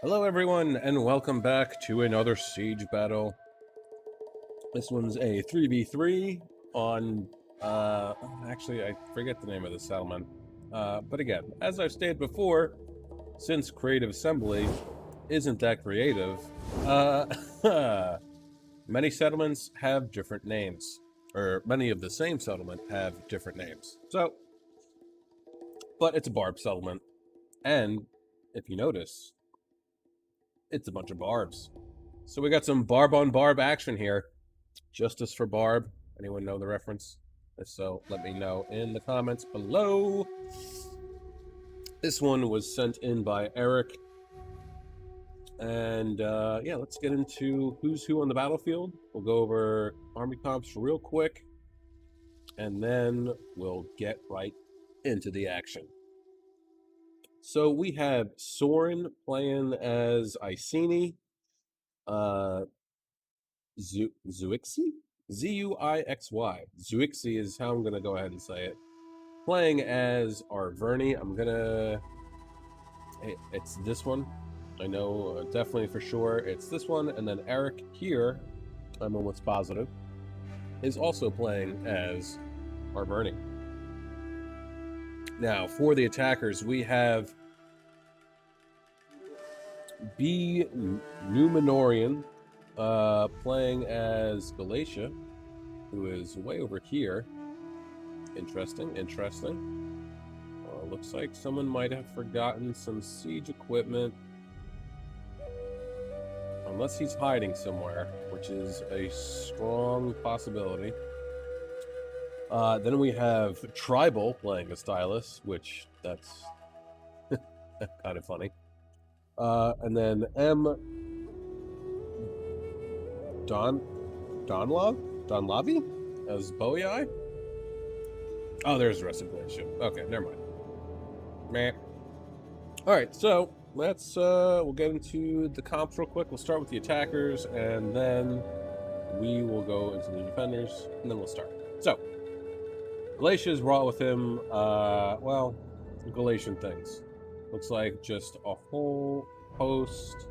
Hello everyone, and welcome back to another siege battle. This one's a 3v3 on, actually I forget the name of the settlement. But again, as I've stated before, since Creative Assembly isn't that creative, many settlements have different names. Or many of the same settlement have different names. But it's a barb settlement. And, if you notice, it's a bunch of barbs. So we got some barb on barb action here. Justice for Barb. Anyone know the reference? If so, let me know in the comments below. This one was sent in by Eric. And yeah, let's get into who's who on the battlefield. We'll go over army comps real quick. And then we'll get right into the action. So we have Soren playing as Iceni. Zuixi? Zuixy. Zuixi is how I'm going to go ahead and say it. Playing as our Vernie, it's this one. I know definitely for sure it's this one. And then Eric here, I'm almost positive, is also playing as our Vernie. Now, for the attackers, we have B. Numenorian playing as Galatia, who is way over here. Interesting. Looks like someone might have forgotten some siege equipment. Unless he's hiding somewhere, which is a strong possibility. Then we have Tribal playing a Stylus, which that's kind of funny. And then M. Donlavi as Boei. Oh, there's the rest of the ship. Okay, never mind. Meh. Alright, so let's we'll get into the comps real quick. We'll start with the attackers, and then we will go into the defenders, and then we'll start. So, Galatia's brought with him, well, Galatian things. Looks like just a whole host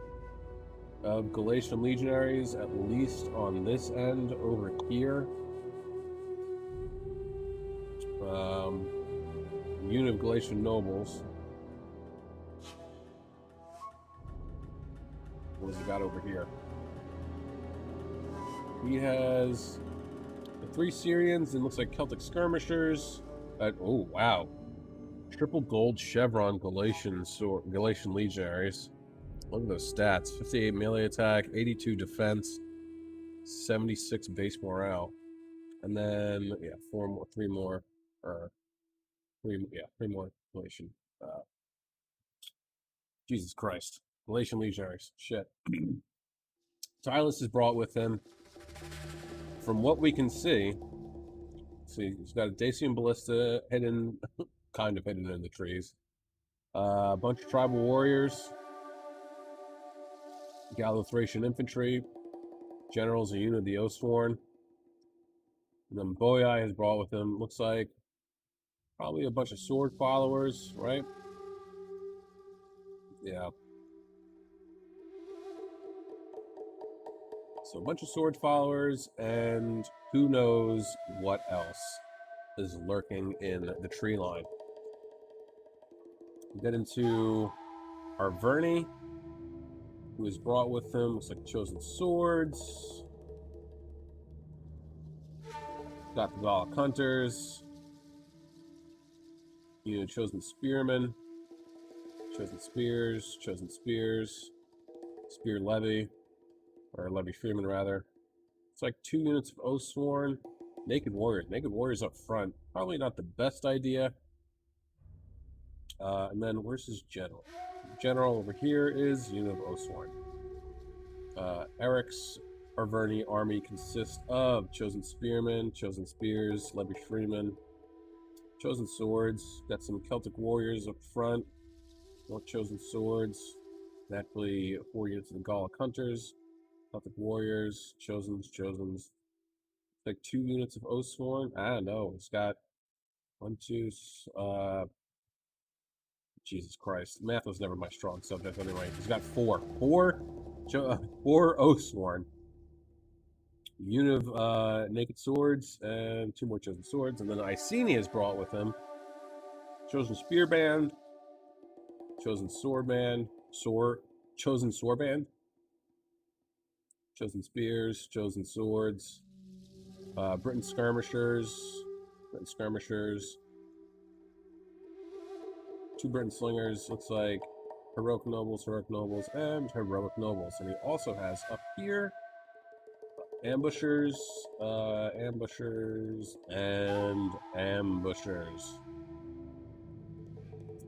of Galatian legionaries, at least on this end over here. Unit of Galatian nobles. What has he got over here? He has the 3 Syrians and looks like Celtic skirmishers. Oh wow, triple gold chevron Galatian legionaries. Look at those stats: 58 melee attack, 82 defense, 76 base morale, and then yeah, three more Galatian. Jesus Christ, Galatian legionaries. Shit. Silas is brought with him. From what we can see, he's got a Dacian ballista hidden, kind of hidden in the trees. A bunch of tribal warriors, Gallo-Thracian infantry, generals, a unit of the Oathsworn. And then Boei has brought with him, looks like, probably a bunch of sword followers, right? Yeah. So a bunch of sword followers, and who knows what else is lurking in the tree line. We get into our Vernie, who is brought with him, looks like chosen swords. Got the Gallic hunters. Chosen spearmen. Chosen spears. Spear levy. Or levy freeman, rather. It's like 2 units of Oathsworn. Naked warriors. Naked warriors up front. Probably not the best idea. And then where's his general? General over here is unit of Oathsworn. Eric's Arverni army consists of chosen spearmen, chosen spears, levy freemen, chosen swords. Got some Celtic warriors up front. More chosen swords. Naturally, 4 units of the Gallic hunters, Celtic warriors, chosens. Like 2 units of Oathsworn. I don't know. It's got 1, 2, Jesus Christ. Math was never my strong subject anyway. He's got four Oathsworn. Unit of Naked Swords, and 2 more Chosen Swords. And then Iceni is brought with him. Chosen Spearband. Chosen Swordband. Chosen Swordband. Chosen Spears. Chosen Swords. Britain Skirmishers. 2 Britain Slingers. Looks like Heroic Nobles, and Heroic Nobles. And he also has up here Ambushers, and Ambushers.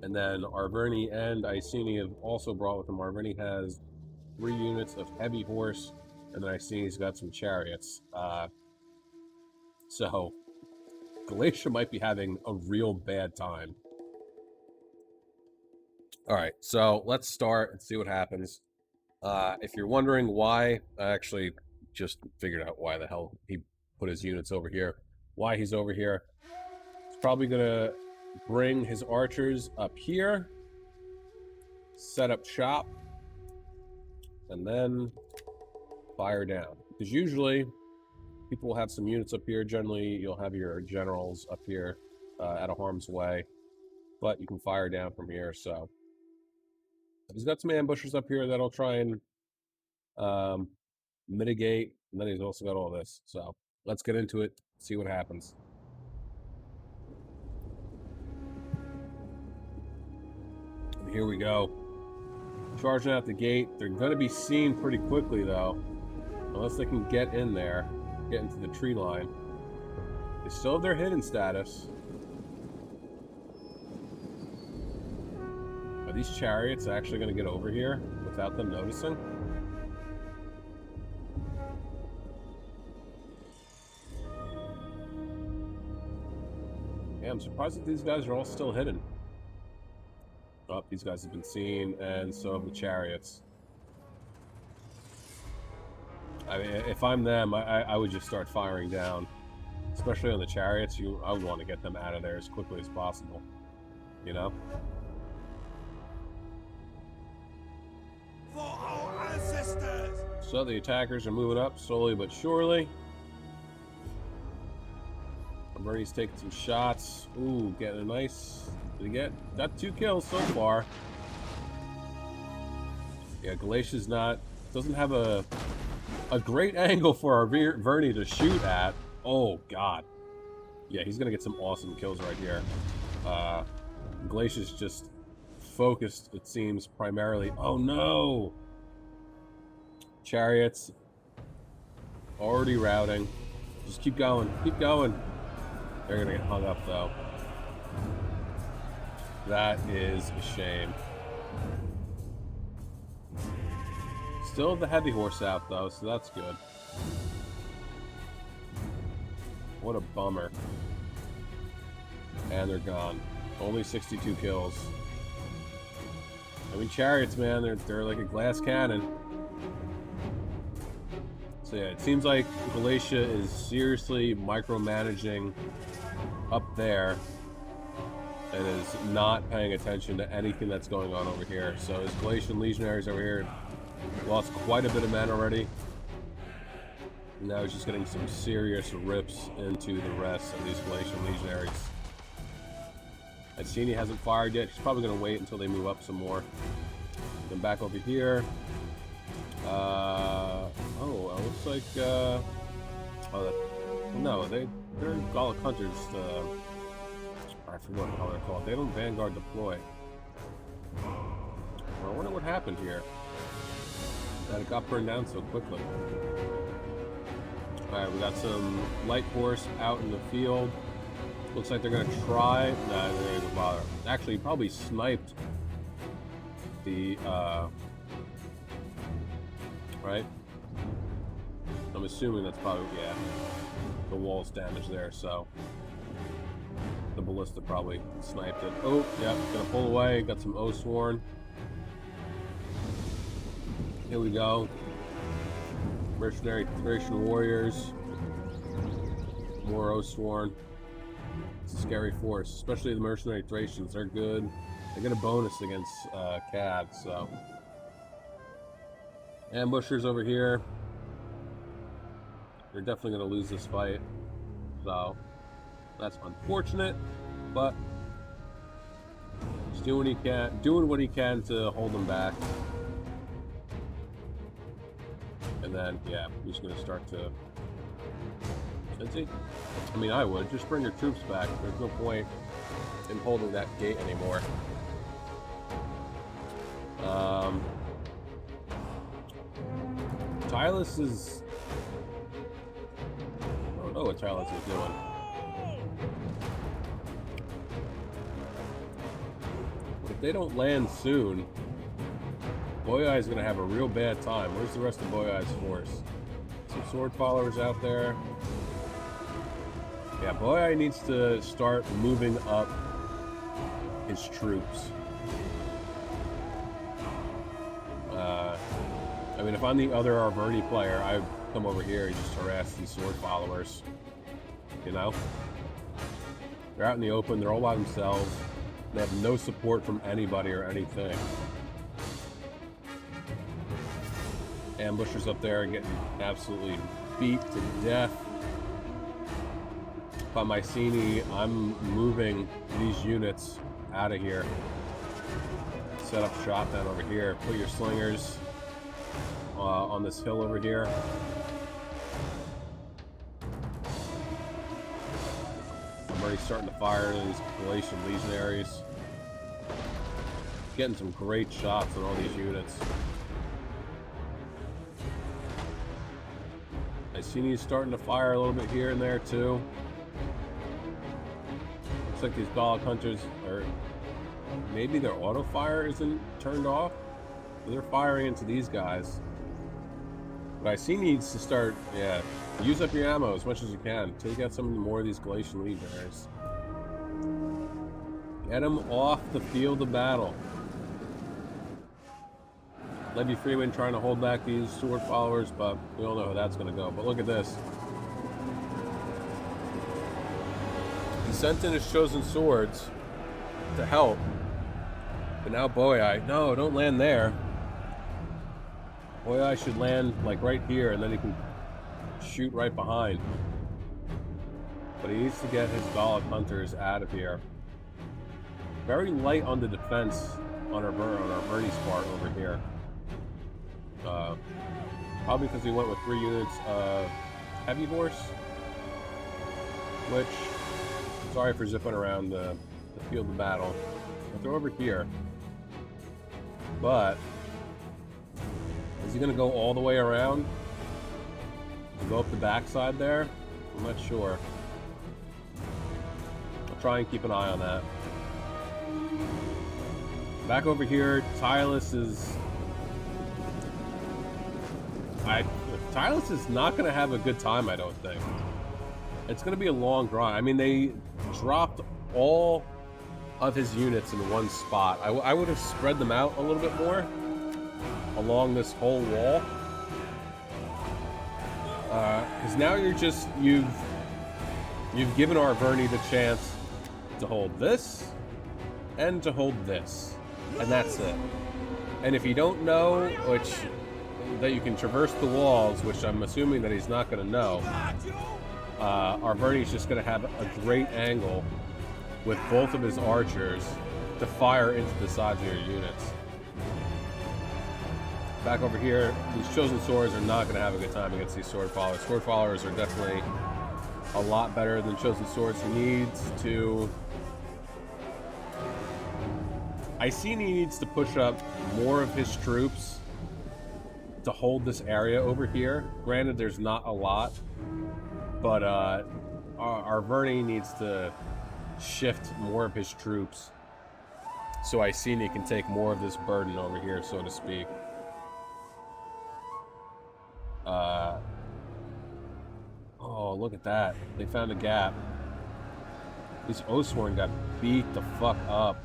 And then Arverni and Iceni have also brought with him. Arverni has 3 units of heavy horse, and then Iceni's got some chariots. So Galatia might be having a real bad time. Alright, so let's start and see what happens. If you're wondering why, I actually just figured out why the hell he put his units over here. Why he's over here. He's probably gonna bring his archers up here, set up shop, and then fire down. Because usually people will have some units up here. Generally, you'll have your generals up here out of harm's way, but you can fire down from here. So he's got some ambushers up here that'll try and mitigate, and then he's also got all this. So let's get into it, see what happens. And here we go. Charging out the gate. They're going to be seen pretty quickly, though, unless they can get in there, get into the tree line. They still have their hidden status. Are these chariots actually going to get over here without them noticing? Yeah, I'm surprised that these guys are all still hidden. Oh, these guys have been seen, and so have the chariots. I mean, if I'm them, I would just start firing down. Especially on the chariots, I would want to get them out of there as quickly as possible. You know? For our ancestors! So the attackers are moving up slowly but surely. Bernie's taking some shots. Ooh, getting a nice... Did he got 2 kills so far. Yeah, Galatia's doesn't have a great angle for our Vernie to shoot at. Oh, God. Yeah, he's going to get some awesome kills right here. Galatia's just focused, it seems, primarily. Oh, no! Chariots. Already routing. Just keep going. Keep going. They're going to get hung up, though. That is a shame. Still have the heavy horse out, though, so that's good. What a bummer. And they're gone. Only 62 kills. I mean, chariots, man, they're like a glass cannon. So yeah, it seems like Galatia is seriously micromanaging up there and is not paying attention to anything that's going on over here. So his Galatian legionaries over here lost quite a bit of men already. Now he's just getting some serious rips into the rest of these Galatian legionaries. Iceni hasn't fired yet. He's probably going to wait until they move up some more. Then back over here. Oh, it looks like... no, they're Gallic hunters. I forgot how they're called. They don't Vanguard deploy. Well, I wonder what happened here. That it got burned down so quickly. Alright, we got some light horse out in the field. Looks like they're going to try... Nah, they're not going to bother. Actually, he probably sniped the... Right? I'm assuming that's probably... Yeah. The wall's damaged there, so... The ballista probably sniped it. Oh, yeah, gonna pull away. Got some Oathsworn. Here we go. Mercenary Thracian warriors. More Oathsworn. It's a scary force, especially the mercenary Thracians. They're good I get a bonus against Cad, so. Ambushers over here. They're definitely going to lose this fight. So, that's unfortunate, but he's doing what he can to hold them back. And then, yeah, he's going to start to... Is he? I mean, I would. Just bring your troops back. There's no point in holding that gate anymore. Tylus is... I don't know what Tylus is doing. If they don't land soon, Boyai is going to have a real bad time. Where's the rest of Boyai's force? Some sword followers out there. Yeah, Boyai needs to start moving up his troops. I mean, if I'm the other Arverni player, I'd come over here and just harass these sword followers. You know? They're out in the open, they're all by themselves. They have no support from anybody or anything. Ambushers up there getting absolutely beat to death. By Mycenae, I'm moving these units out of here. Set up shop down over here. Put your slingers on this hill over here. I'm already starting to fire into these Galatian legionaries. Getting some great shots on all these units. Mycenae's starting to fire a little bit here and there too. Looks like these Gallic hunters are... Maybe their auto fire isn't turned off. So they're firing into these guys. But I see needs to start, yeah, use up your ammo as much as you can. Take out some more of these Galatian legionaries. Get them off the field of battle. Levy Freeman trying to hold back these sword followers, but we all know how that's going to go. But look at this. He sent in his chosen swords to help. But now Boyai, no, don't land there. Boyai should land like right here, and then he can shoot right behind. But he needs to get his Gallic hunters out of here. Very light on the defense on our Verni's part over here. Probably because he went with 3 units of heavy horse. Which, sorry for zipping around the field of battle. But they're over here. But is he going to go all the way around? Go up the backside there? I'm not sure. I'll try and keep an eye on that. Back over here, Tylus is... Tylus is not going to have a good time, I don't think. It's going to be a long grind. I mean, they dropped all of his units in one spot. I would have spread them out a little bit more along this whole wall. Because now you've given Arverni the chance to hold this and to hold this. And that's it. And if you don't know that you can traverse the walls, which I'm assuming that he's not going to know, Arverni's just going to have a great angle with both of his archers to fire into the sides of your units. Back over here, these chosen swords are not going to have a good time against these sword followers. Sword followers are definitely a lot better than chosen swords. He needs to... I see he needs to push up more of his troops to hold this area over here. Granted, there's not a lot, but Arverni needs to shift more of his troops so Iceni can take more of this burden over here, so to speak. Oh, look at that. They found a gap. This Oathsworn got beat the fuck up.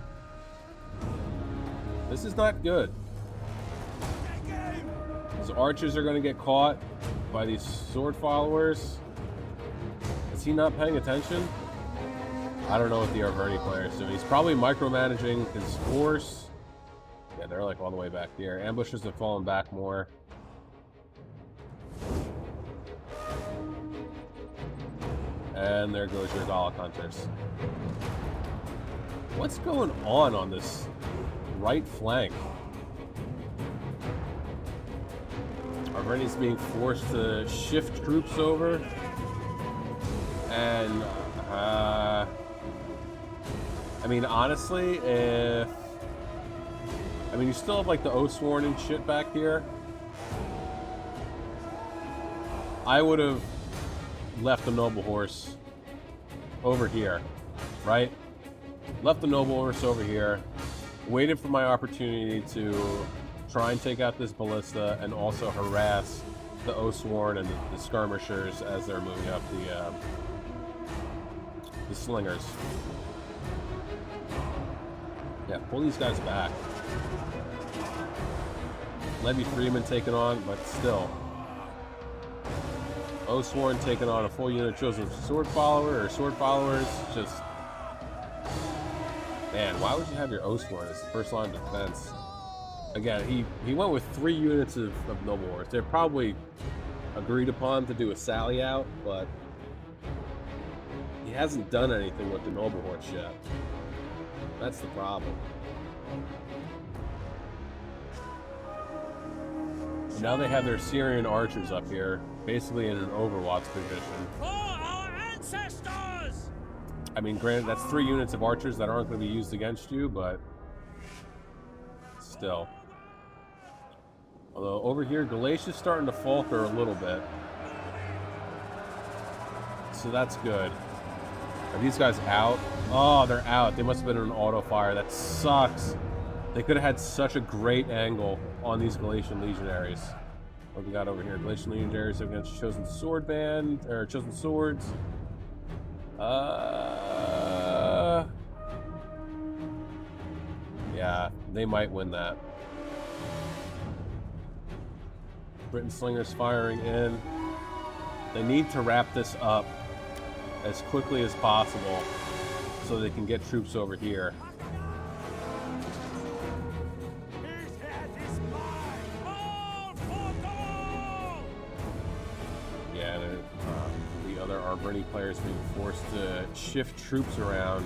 This is not good. These archers are going to get caught by these sword followers. Is he not paying attention? I don't know what the Arverni player is doing. He's probably micromanaging his force. Yeah, they're like all the way back here. Ambushes have fallen back more. And there goes your Gallic Hunters. What's going on this right flank? Arverni's being forced to shift troops over. And, I mean, honestly, if... I mean, you still have, like, the Oathsworn and shit back here. I would have left the Noble Horse over here, right? Left the Noble Horse over here, waited for my opportunity to try and take out this Ballista and also harass the Oathsworn and the Skirmishers as they're moving up the Slingers. Yeah, pull these guys back. Levy Freeman taken on, but still. Oathsworn taking on a full unit chosen sword follower or sword followers. Just, man, why would you have your Oathsworn as the first line of defense? Again, he went with 3 units of Noble Horse. They're probably agreed upon to do a sally out, but he hasn't done anything with the Noble Horse yet. That's the problem. Now they have their Syrian archers up here, basically in an Overwatch position. For our ancestors! I mean, granted, that's 3 units of archers that aren't going to be used against you, but still. Although over here, Galatia's starting to falter a little bit. So that's good. Are these guys out? Oh, they're out. They must have been in an auto fire. That sucks. They could have had such a great angle on these Galatian legionaries. What we got over here? Galatian legionaries against Chosen Sword Band, or Chosen Swords. Yeah, they might win that. Britain Slingers firing in. They need to wrap this up as quickly as possible so they can get troops over here. His head is mine! All for gold! Yeah, the other Arverni players being forced to shift troops around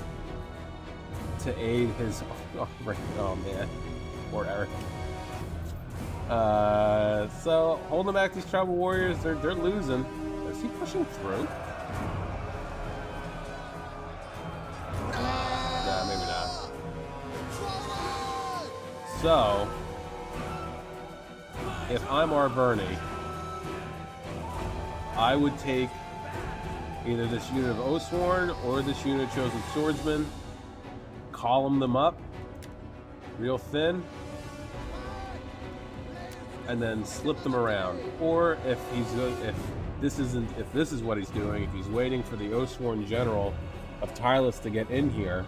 to aid his... Oh man, poor Eric. So holding back these tribal warriors, they're losing. Is he pushing through? Yeah, maybe not. So if I'm Arverni, I would take either this unit of Oathsworn or this unit of Chosen Swordsmen, column them up real thin, and then slip them around. Or if this is what he's doing, if he's waiting for the Oathsworn General of Tyrus to get in here,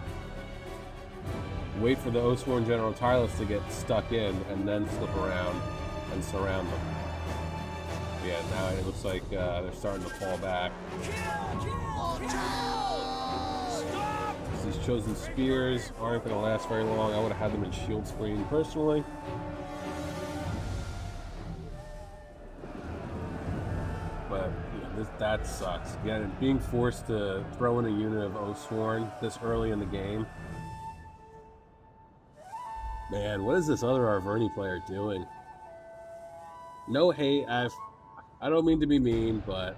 wait for the Oathsworn General of Tyrus to get stuck in, and then slip around and surround them. Yeah, now it looks like they're starting to fall back. These Chosen Spears aren't going to last very long. I would have had them in shield screen personally. But yeah, that sucks. Again, being forced to throw in a unit of Oathsworn this early in the game. Man, what is this other Arverni player doing? No hate, I don't mean to be mean, but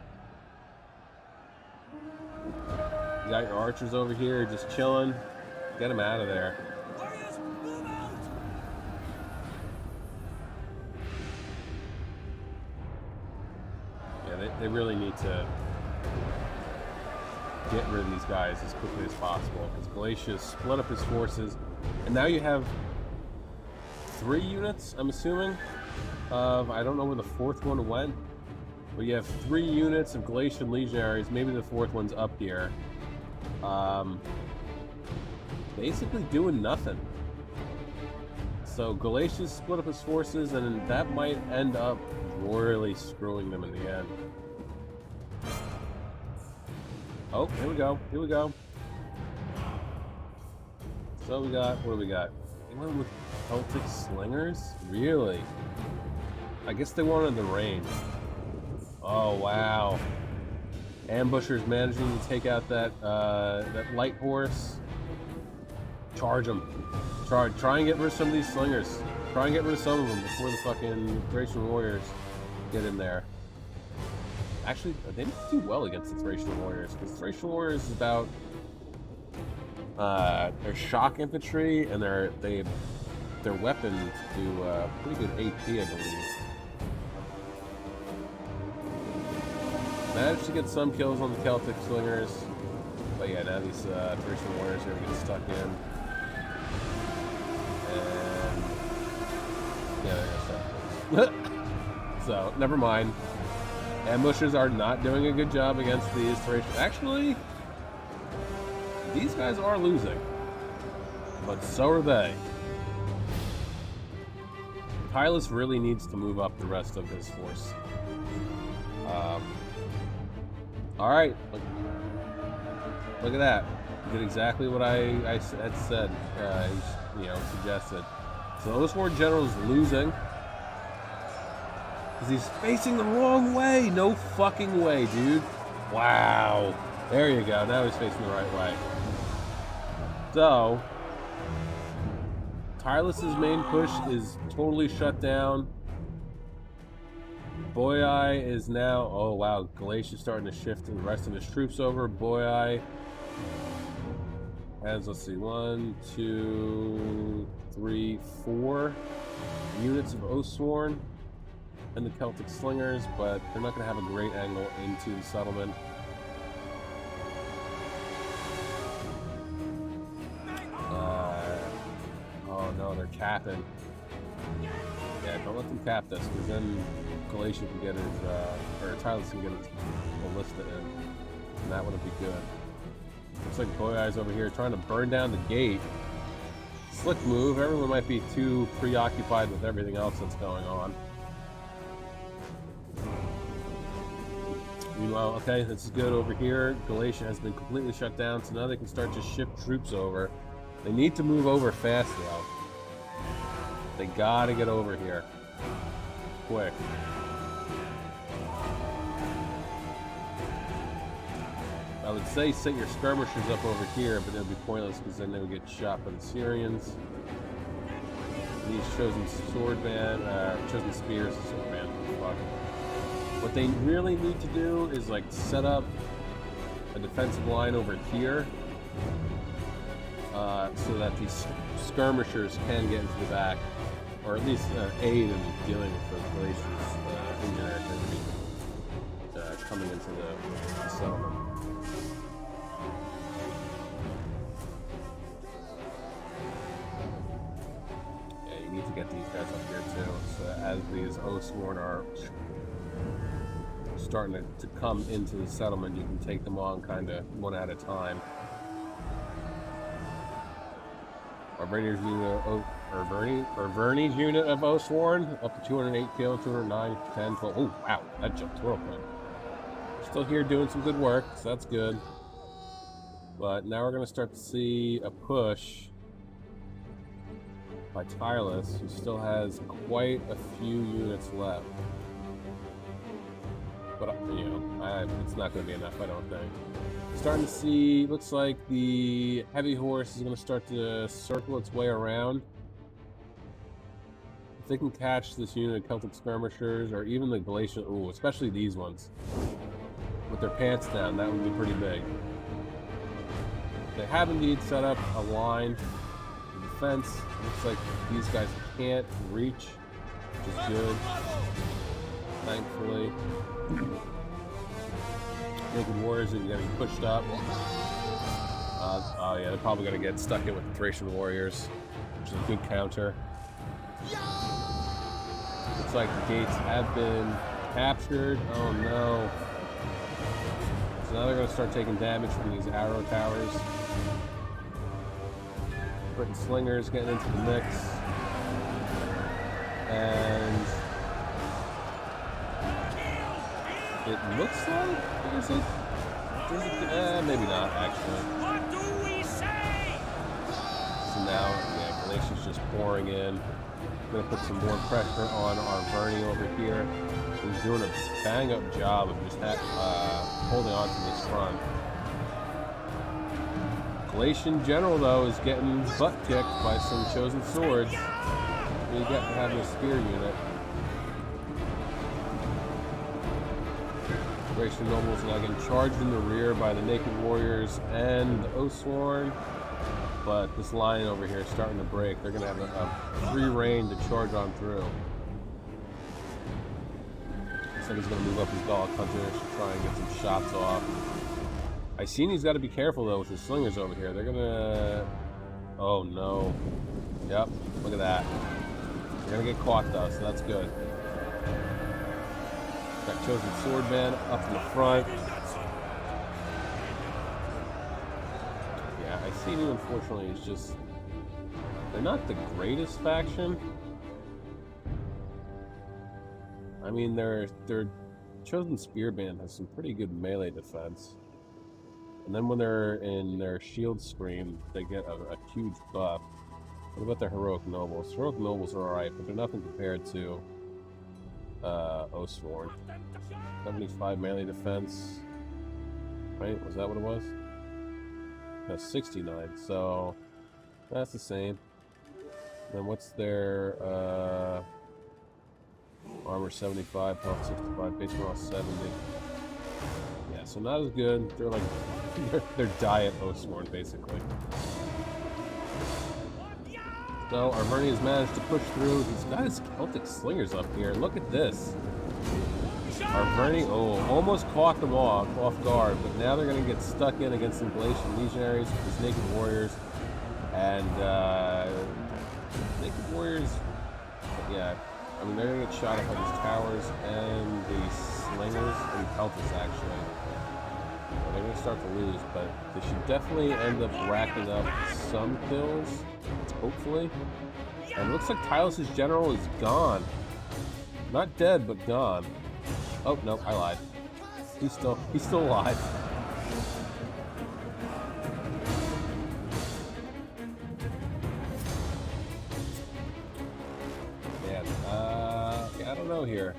you got your archers over here just chilling. Get them out of there. Warriors, move out! Yeah, they really need to get rid of these guys as quickly as possible, because Galatia split up his forces, and now you have 3 units, I'm assuming, of, I don't know where the 4th one went, but you have 3 units of Galatian legionaries, maybe the 4th one's up here, basically doing nothing. So Galatia split up his forces, and that might end up royally screwing them in the end. Oh, here we go. So we got, what do we got? Anyone with Celtic slingers? Really? I guess they wanted the range. Oh, wow. Ambushers managing to take out that that light horse. Charge them. Charge. Try and get rid of some of these slingers. Try and get rid of some of them before the fucking Thracian warriors get in there. Actually, they didn't do well against the Thracian warriors, because Thracian warriors is about their shock infantry and their weapons do pretty good AP, I believe. Managed to get some kills on the Celtic slingers, but yeah, now these Thracian warriors are gonna get stuck in. And yeah, they're gonna stuck. So never mind. Ambushers are not doing a good job against these Thracian. Actually, these guys are losing, but so are they. Tylus really needs to move up the rest of his force. All right, look at that. Did exactly what I had said. Suggested. So the Oathsworn General is losing because he's facing the wrong way. No fucking way, dude. Wow. There you go. Now he's facing the right way. So Tylus's main push is totally shut down. Boii is now, oh wow, Galatia's starting to shift the rest of his troops over. Boii has, let's see, 1, 2, 3, 4 units of Oathsworn and the Celtic slingers, but they're not going to have a great angle into the settlement. Oh no, they're capping. Yeah, don't let them cap this, because then Galatia can get his, or Tylus can get his ballista in, and that wouldn't be good. Looks like Boii's over here trying to burn down the gate. Slick move. Everyone might be too preoccupied with everything else that's going on. Meanwhile, okay, this is good over here. Galatia has been completely shut down, so now they can start to shift troops over. They need to move over fast, though. They gotta get over here. Quick. I would say set your skirmishers up over here, but it would be pointless because then they would get shot by the Syrians. These chosen chosen spears, swordman. Fuck. What they really need to do is like set up a defensive line over here, so that these skirmishers can get into the back, or at least aid in dealing with those glaciers engineer enemy coming into the settlement. Yeah, you need to get these guys up here too, so as these Oathsworn are starting to come into the settlement, you can take them on kind of one at a time. Barbarians unit of Vernie's unit of Oathsworn up to 208 kill, 209, 10, 12. Oh wow, that jumped real quick. Still here doing some good work, so that's good. But now we're going to start to see a push by Tylus, who still has quite a few units left. But you know, it's not going to be enough, I don't think. Starting to see, looks like the heavy horse is going to start to circle its way around. If they can catch this unit of Celtic skirmishers, or even the Galatian, ooh, especially these ones, with their pants down, that would be pretty big. They have indeed set up a line of defense. Looks like these guys can't reach, which is good, thankfully. Naked warriors are getting pushed up. Oh yeah, they're probably going to get stuck in with the Thracian warriors, which is a good counter. Looks like the gates have been captured. Oh no. So now they're going to start taking damage from these arrow towers. Britain slingers getting into the mix. And it looks like, is it? Maybe not, actually. What do we say? So now, yeah, Galatia's just pouring in. I'm gonna put some more pressure on our Vernie over here. He's doing a bang-up job of just holding on to this front. Galatian General, though, is getting his butt kicked by some chosen swords. He got to have a spear unit. Galatian Nobles now getting charged in the rear by the Naked Warriors and the Oathsworn. But this line over here is starting to break. They're going to have a free reign to charge on through. Looks like he's going to move up his Dog Hunter to try and get some shots off. Iceni's got to be careful, though, with his slingers over here. They're going to... Oh, no. Yep, look at that. They're going to get caught, though, so that's good. Got Chosen Swordman up in the front. Yeah, Iceni, unfortunately, is just... They're not the greatest faction. I mean, their Chosen Spearband has some pretty good melee defense. And then when they're in their shield screen, they get a huge buff. What about their Heroic Nobles? Heroic Nobles are alright, but they're nothing compared to Oathsworn. 75 melee defense. Right? Was that what it was? No, 69. So that's the same. Then what's their armor 75, health 65, base morale 70. Yeah, so not as good. They're like they're diet Oathsworn basically. So our Vernie has managed to push through. He's got his Celtic slingers up here. Look at this. Our Vernie, almost caught them off guard, but now they're going to get stuck in against some Galatian legionaries, his Naked Warriors, and Naked Warriors. Yeah, I mean they're going to get shot at by these towers and the slingers and pelters actually. They're going to start to lose, but they should definitely end up racking up some kills, hopefully. And it looks like Tylus's general is gone. Not dead, but gone. Oh, no, I lied. He's still alive. Man, yeah, I don't know here.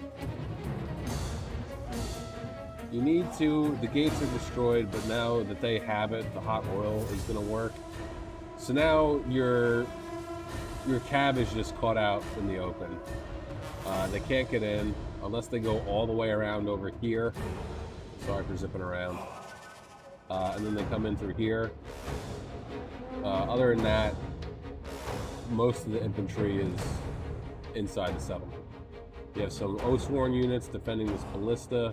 You need to, the gates are destroyed, but now that they have it, the hot oil is going to work. So now your cab is just caught out in the open. They can't get in unless they go all the way around over here. Sorry for zipping around. And then they come in through here. Other than that, most of the infantry is inside the settlement. You have some Oathsworn units defending this ballista.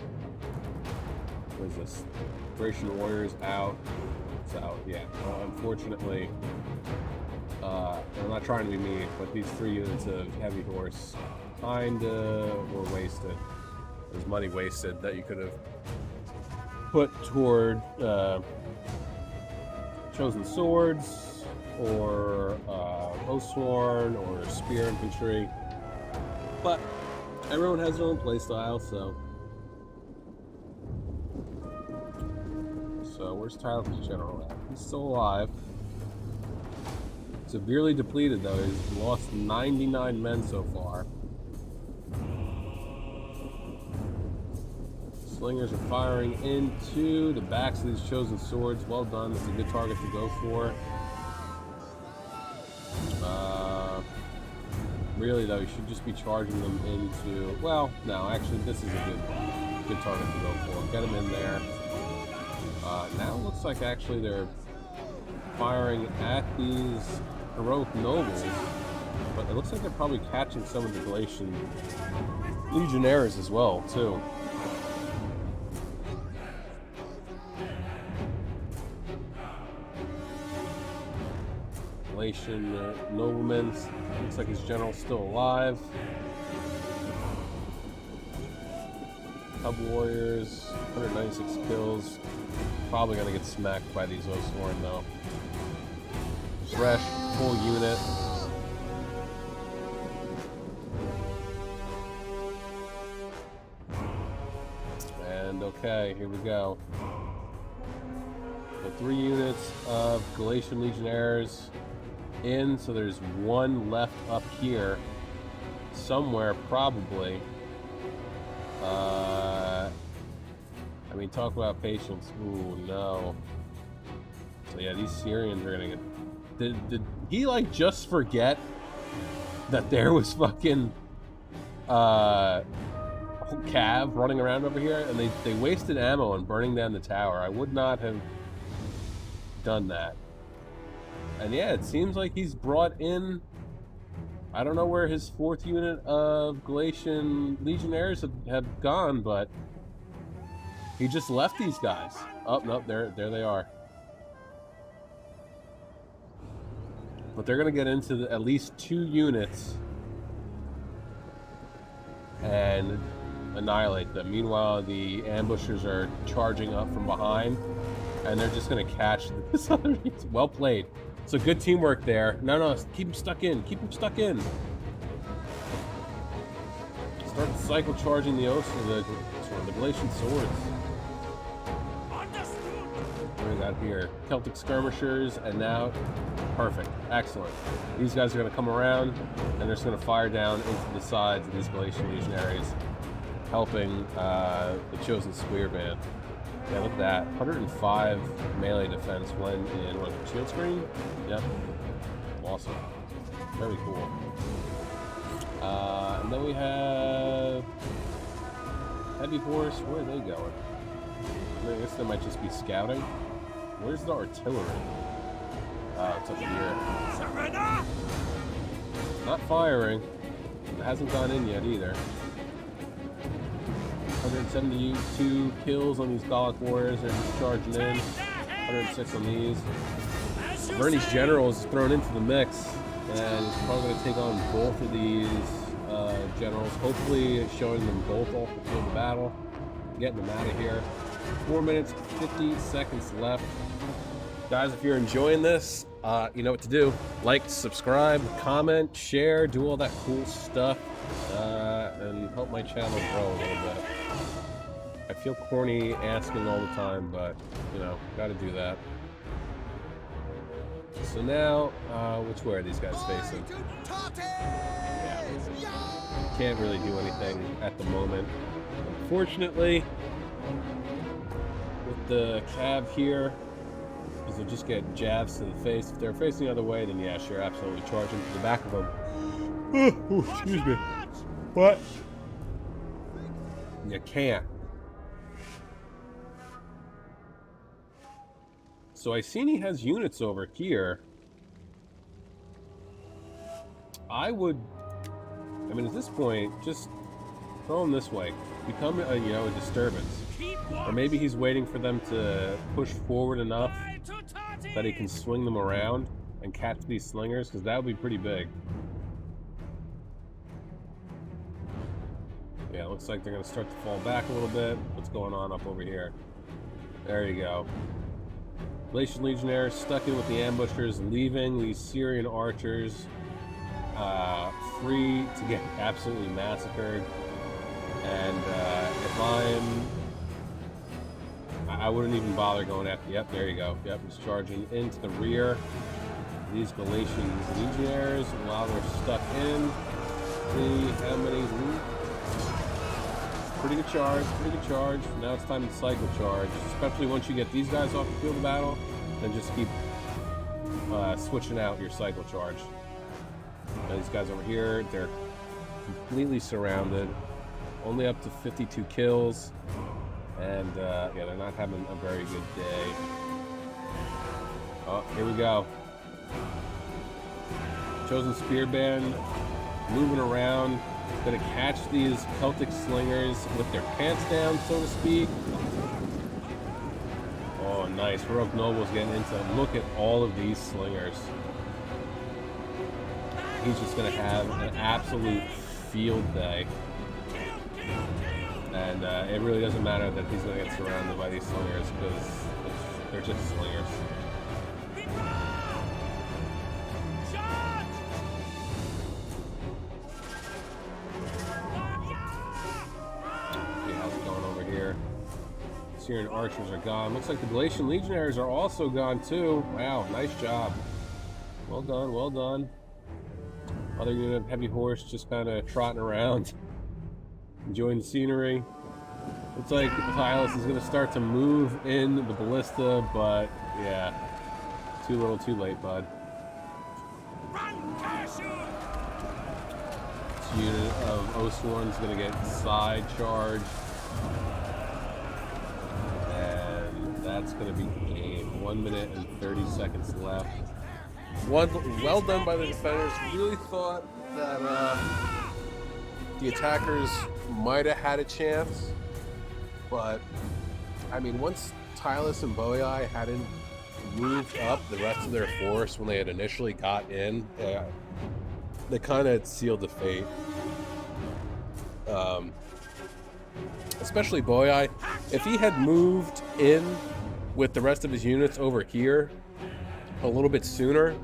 Where's this? Thracian Warriors out. It's out, yeah. Unfortunately, I'm not trying to be mean, but these 3 units of heavy horse kinda were wasted. There's money wasted that you could have put toward Chosen Swords, or Oathsworn, or Spear Infantry. But everyone has their own playstyle, so... So where's Tyler's general at? He's still alive. Severely depleted though. He's lost 99 men so far. Slingers are firing into the backs of these Chosen Swords. Well done. That's a good target to go for. Really though, you should just be charging them into... Well, no, actually this is a good target to go for. Get them in there. Now it looks like actually they're firing at these Heroic Nobles, but it looks like they're probably catching some of the Galatian Legionnaires as well, too. Galatian nobleman, looks like his general's still alive. Cub Warriors, 196 kills. Probably gonna get smacked by these Oathsworn though. Fresh, full unit. And okay, here we go. So 3 units of Galatian Legionnaires in, so there's one left up here somewhere, probably. I mean, talk about patience. Ooh, no. So yeah, these Syrians are gonna get... Did he, like, just forget that there was fucking, Cav running around over here? And they wasted ammo on burning down the tower. I would not have done that. And yeah, it seems like he's brought in... I don't know where his 4th unit of Galatian Legionnaires have gone, but he just left these guys. Oh, no, there they are. But they're going to get into at least 2 units and annihilate them. Meanwhile, the ambushers are charging up from behind, and they're just going to catch this other... Well played. So good teamwork there. No, keep him stuck in. Keep him stuck in. Start cycle charging the Galatian swords. What do we got here? Celtic skirmishers, and now... Perfect. Excellent. These guys are going to come around, and they're just going to fire down into the sides of these Galatian legionaries, helping the chosen spear band. Yeah, look at that. 105 melee defense when in what, shield screen? Yep. Awesome. Very cool. And then we have heavy horse. Where are they going? I guess they might just be scouting. Where's the artillery? It's up here. Not firing. It hasn't gone in yet either. 172 kills on these Gallic warriors. They're just charging in. 106 on these. Bernie's general is thrown into the mix, and he's probably going to take on both of these generals. Hopefully, showing them both off the field of battle, getting them out of here. 4 minutes, 50 seconds left. Guys, if you're enjoying this, you know what to do. Like, subscribe, comment, share, do all that cool stuff, and help my channel grow a little bit. I feel corny asking all the time, but, you know, gotta do that. So now, which way are these guys facing? Yeah, can't really do anything at the moment. Unfortunately, with the Cav here, because they'll just get jabs to the face. If they're facing the other way, then yeah, sure, absolutely charge into the back of them. Oh, excuse me. What? You can't. So I seen he has units over here. I mean, at this point, just throw them this way. Become a, you know, a disturbance. Or maybe he's waiting for them to push forward enough that he can swing them around and catch these slingers, because that would be pretty big. Yeah, it looks like they're going to start to fall back a little bit. What's going on up over here? There you go. Galatian Legionnaires stuck in with the ambushers, leaving these Syrian archers free to get absolutely massacred. And if I wouldn't even bother going after... Yep, there you go. Yep, he's charging into the rear. These Galatian Legionnaires, while they're stuck in. See how many... Pretty good charge, pretty good charge. Now it's time to cycle charge, especially once you get these guys off the field of battle. Then just keep switching out your cycle charge. Now these guys over here, they're completely surrounded. Only up to 52 kills. And yeah, they're not having a very good day. Oh, here we go. Chosen Spear Band moving around. Gonna catch these Celtic slingers with their pants down, so to speak. Oh, nice. Heroic Noble's getting into them. Look at all of these slingers. He's just gonna have an absolute field day. And it really doesn't matter that he's gonna get surrounded by these slingers, because they're just slingers. Syrian archers are gone. Looks like the Galatian Legionnaires are also gone too. Wow, nice job. Well done, well done. Other unit of heavy horse just kind of trotting around, enjoying the scenery. Looks like Silas is going to start to move in the ballista, but yeah, too little, too late, bud. Run, cashew! This unit of Oathsworn is going to get side charged, and that's going to be game. 1 minute and 30 seconds left. Well done by the defenders. Really thought that the attackers might have had a chance, but I mean, once Tylus and Boei hadn't moved up the rest of their force when they had initially got in, they kind of sealed the fate. Especially Boei, if he had moved in with the rest of his units over here a little bit sooner,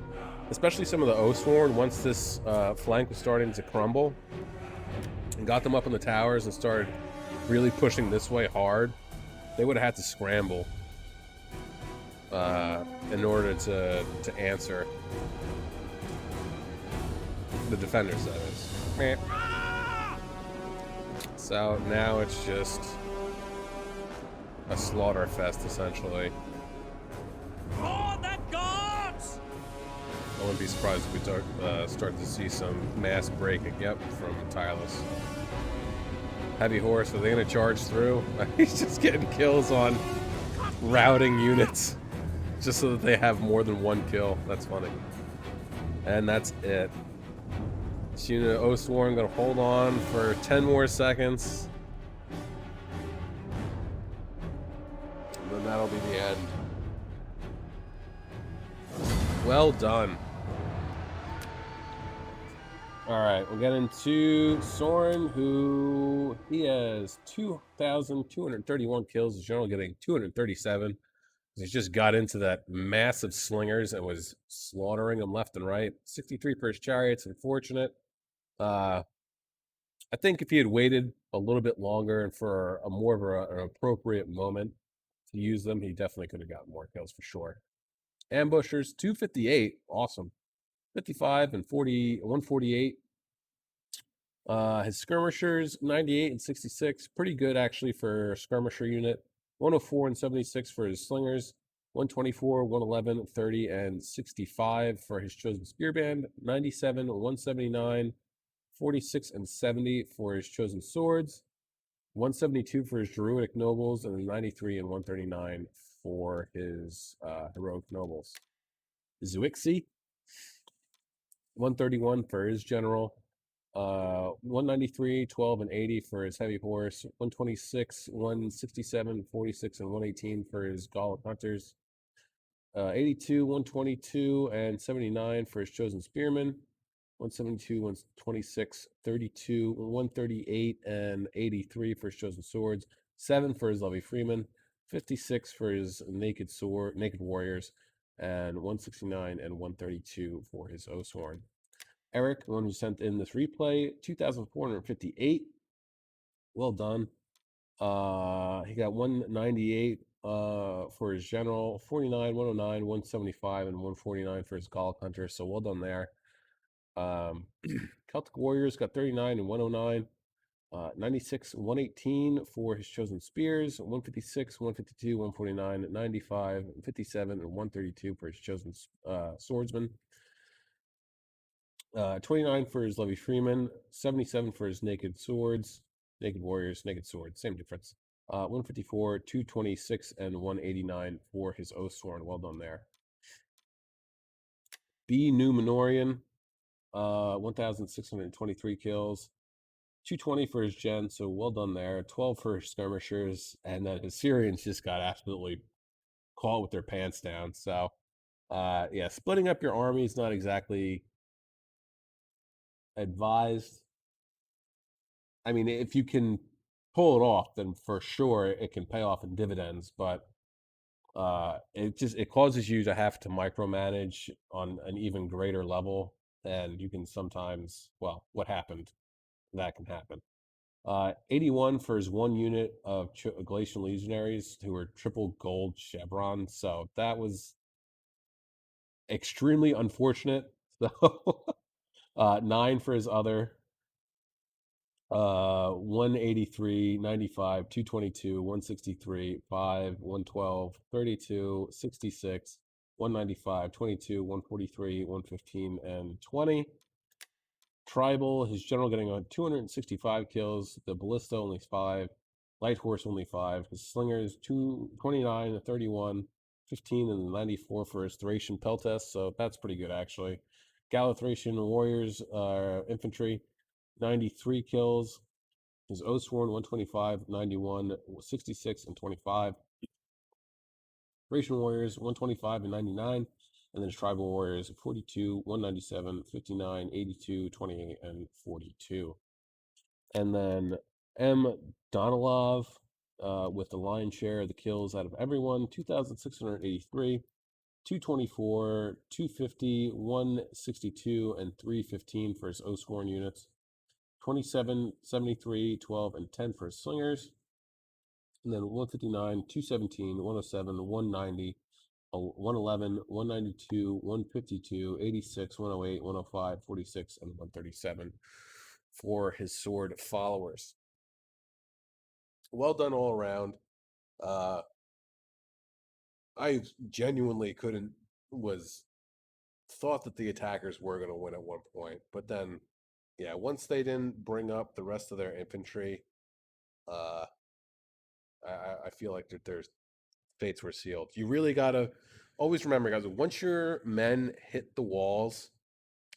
especially some of the Oathsworn, once this flank was starting to crumble, and got them up in the towers and started really pushing this way hard, they would have had to scramble in order to answer the defenders, that is. Meh. So now it's just a slaughter fest, essentially. For the gods! I wouldn't be surprised if we start to see some mass breaking. Yep, from Tylus. Heavy horse, are they going to charge through? He's just getting kills on routing units, just so that they have more than one kill. That's funny. And that's it. This unit of Oathsworn going to hold on for 10 more seconds. And then that'll be the end. Well done. Alright, we'll get into Soren, who he has 2,231 kills. His general getting 237. He just got into that massive slingers and was slaughtering them left and right. 63 for his chariots, unfortunate. I think if he had waited a little bit longer and for a more of an appropriate moment to use them, he definitely could have gotten more kills for sure. Ambushers, 258, awesome. 55 and 148. His skirmishers, 98 and 66, pretty good actually for a skirmisher unit. 104 and 76 for his slingers. 124, 111, 30, and 65 for his chosen spearband. 97, 179, 46, and 70 for his chosen swords. 172 for his druidic nobles, and 93 and 139 for his heroic nobles. Zuixi, 131 for his general. 193, 12, and 80 for his heavy horse. 126, 167, 46, and 118 for his Gallic hunters. 82, 122, and 79 for his chosen spearmen. 172, 126, 32, 138, and 83 for his chosen swords. 7 for his levy freemen. 56 for his naked warriors, and 169 and 132 for his Oathsworn. Eric, the one who sent in this replay, 2,458. Well done. He got 198 for his general, 49, 109, 175, and 149 for his Gallic hunter. So well done there. Celtic Warriors got 39 and 109. 96, 118 for his chosen spears, 156, 152, 149, 95, 57, and 132 for his chosen swordsman. 29 for his levy freeman, 77 for his naked swords, naked warriors, naked swords, same difference. 154, 226, and 189 for his Oathsworn. Well done there. B. Numenorian, 1,623 kills. 220 for his gen, so well done there. 12 for his skirmishers, and then his Syrians just got absolutely caught with their pants down. So, yeah, splitting up your army is not exactly advised. I mean, if you can pull it off, then for sure it can pay off in dividends. But it causes you to have to micromanage on an even greater level, and you can sometimes, well, what happened? That can happen. 81 for his one unit of Galatian legionaries who were triple gold chevron. So that was extremely unfortunate. So 9 for his other. 183, 95, 222, 163, 5, 112, 32, 66, 195, 22, 143, 115, and 20. Tribal, his general getting on 265 kills. The ballista only 5. Light horse only 5. His slingers 29, 31, 15, and 94 for his Thracian Peltest. So that's pretty good actually. Galathracian warriors, infantry, 93 kills. His Oathsworn 125, 91, 66, and 25. Thracian warriors 125 and 99. And then his tribal warriors 42, 197, 59, 82, 28, and 42. And then M. Donalov with the lion's share of the kills out of everyone 2,683, 224, 250, 162, and 315 for his Oathsworn units. 27, 73, 12, and 10 for his slingers. And then 159, 217, 107, 190, 111, 192, 152, 86, 108, 105, 46, and 137 for his sword followers. Well done all around. I genuinely thought that the attackers were going to win at one point, but then, yeah, once they didn't bring up the rest of their infantry, I feel like there's fates were sealed. You really gotta always remember, guys, once your men hit the walls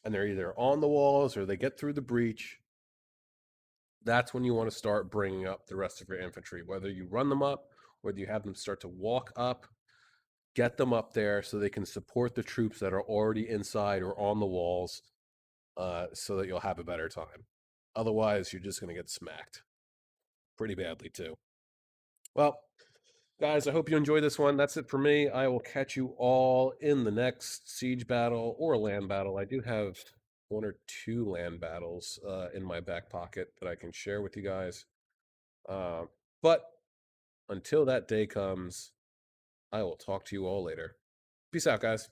and they're either on the walls or they get through the breach, that's when you want to start bringing up the rest of your infantry. Whether you run them up, whether you have them start to walk up, get them up there so they can support the troops that are already inside or on the walls, so that you'll have a better time. Otherwise, you're just going to get smacked pretty badly too. Well, guys, I hope you enjoyed this one. That's it for me. I will catch you all in the next siege battle or land battle. I do have 1 or 2 land battles in my back pocket that I can share with you guys. But until that day comes, I will talk to you all later. Peace out, guys.